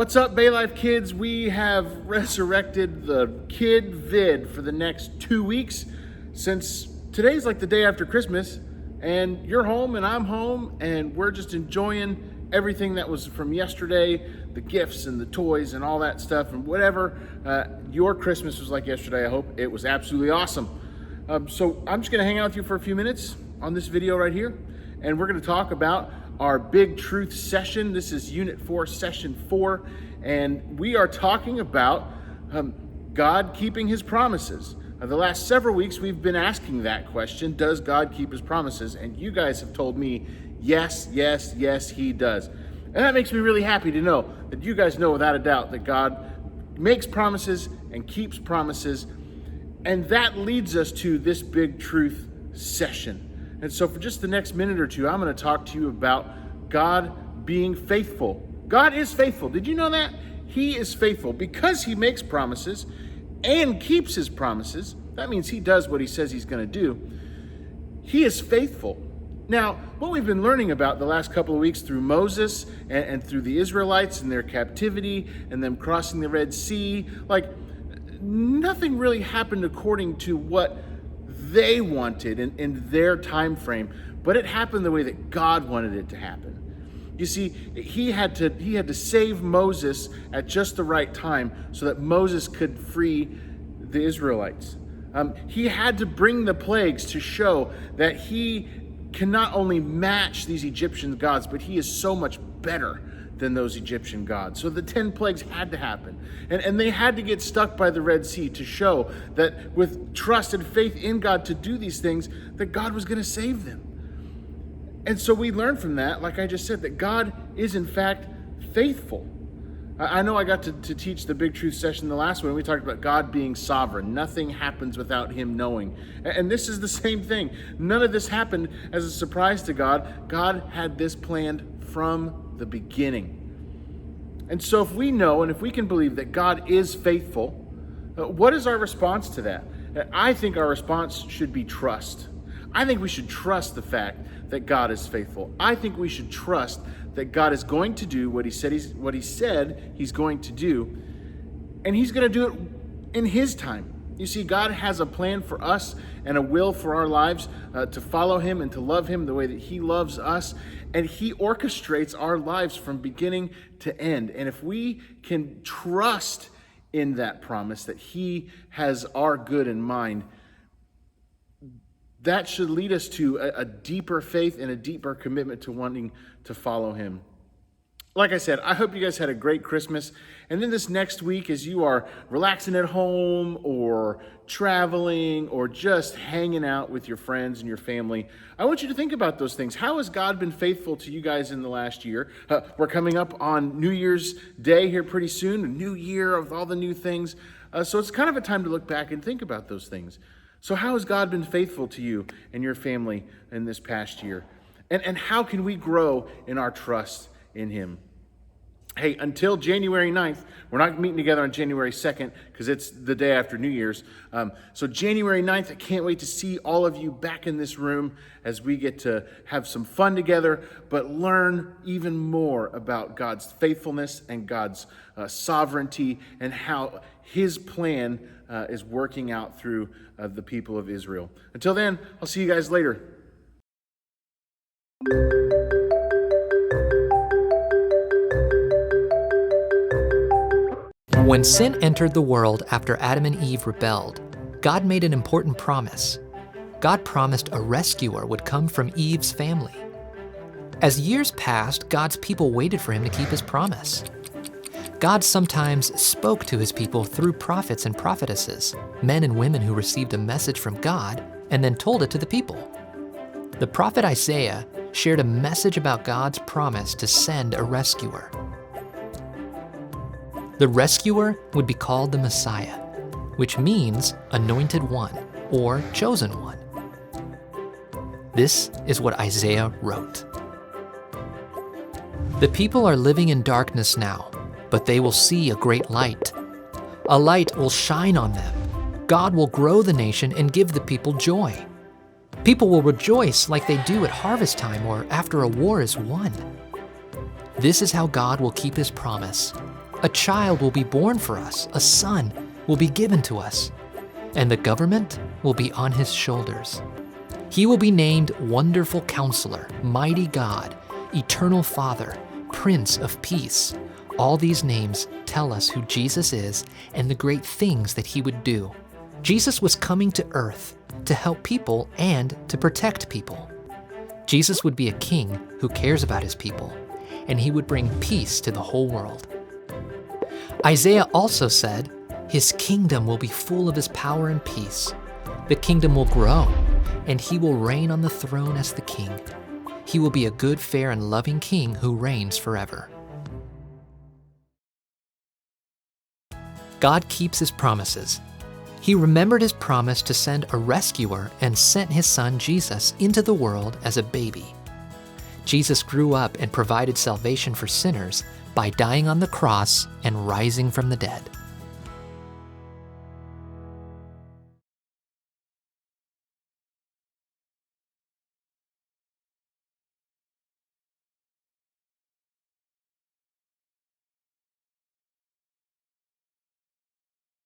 What's up, Bay Life kids? We have resurrected the KidVid for the next 2 weeks, since today's like the day after Christmas, and you're home and I'm home, and we're just enjoying everything that was from yesterday, the gifts and the toys and all that stuff, and whatever your Christmas was like yesterday. I hope it was absolutely awesome. So I'm just gonna hang out with you for a few minutes on this video right here, and we're gonna talk about our Big Truth session. This is Unit 4, Session 4, and we are talking about God keeping his promises. The last several weeks we've been asking that question, does God keep his promises? And you guys have told me, yes, yes, yes, he does. And that makes me really happy to know that you guys know without a doubt that God makes promises and keeps promises. And that leads us to this Big Truth session. And so for just the next minute or two, I'm going to talk to you about God being faithful. God is faithful. Did you know that? He is faithful because he makes promises and keeps his promises. That means he does what he says he's going to do. He is faithful. Now, what we've been learning about the last couple of weeks through Moses and through the Israelites and their captivity and them crossing the Red Sea, like nothing really happened according to what they wanted in their time frame, but it happened the way that God wanted it to happen. You see, he had to save Moses at just the right time so that Moses could free the Israelites. He had to bring the plagues to show that he can not only match these Egyptian gods, but he is so much better than those Egyptian gods. So the 10 plagues had to happen. And they had to get stuck by the Red Sea to show that with trust and faith in God to do these things, that God was going to save them. And so we learned from that, like I just said, that God is in fact faithful. I know I got to teach the Big Truth session the last one. We talked about God being sovereign. Nothing happens without him knowing. And this is the same thing. None of this happened as a surprise to God. God had this planned from the beginning. And so if we know and if we can believe that God is faithful, what is our response to that? I think our response should be trust. I think we should trust the fact that God is faithful. I think we should trust that God is going to do what he said he's going to do, and he's going to do it in his time. You see, God has a plan for us and a will for our lives to follow him and to love him the way that he loves us. And he orchestrates our lives from beginning to end. And if we can trust in that promise that he has our good in mind, that should lead us to a deeper faith and a deeper commitment to wanting to follow him. Like I said, I hope you guys had a great Christmas. And then this next week, as you are relaxing at home or traveling or just hanging out with your friends and your family, I want you to think about those things. How has God been faithful to you guys in the last year? We're coming up on New Year's Day here pretty soon, a new year of all the new things. So it's kind of a time to look back and think about those things. So how has God been faithful to you and your family in this past year? And how can we grow in our trust in him? Hey, until January 9th, we're not meeting together on January 2nd because it's the day after New Year's. So January 9th, I can't wait to see all of you back in this room as we get to have some fun together, but learn even more about God's faithfulness and God's sovereignty and how his plan is working out through the people of Israel. Until then, I'll see you guys later. When sin entered the world after Adam and Eve rebelled, God made an important promise. God promised a rescuer would come from Eve's family. As years passed, God's people waited for him to keep his promise. God sometimes spoke to his people through prophets and prophetesses, men and women who received a message from God and then told it to the people. The prophet Isaiah shared a message about God's promise to send a rescuer. The rescuer would be called the Messiah, which means anointed one or chosen one. This is what Isaiah wrote. The people are living in darkness now, but they will see a great light. A light will shine on them. God will grow the nation and give the people joy. People will rejoice like they do at harvest time or after a war is won. This is how God will keep his promise. A child will be born for us, a son will be given to us, and the government will be on his shoulders. He will be named Wonderful Counselor, Mighty God, Eternal Father, Prince of Peace. All these names tell us who Jesus is and the great things that he would do. Jesus was coming to earth to help people and to protect people. Jesus would be a king who cares about his people, and he would bring peace to the whole world. Isaiah also said, "His kingdom will be full of his power and peace. The kingdom will grow, and he will reign on the throne as the king. He will be a good, fair, and loving king who reigns forever." God keeps his promises. He remembered his promise to send a rescuer and sent his son Jesus into the world as a baby. Jesus grew up and provided salvation for sinners by dying on the cross and rising from the dead.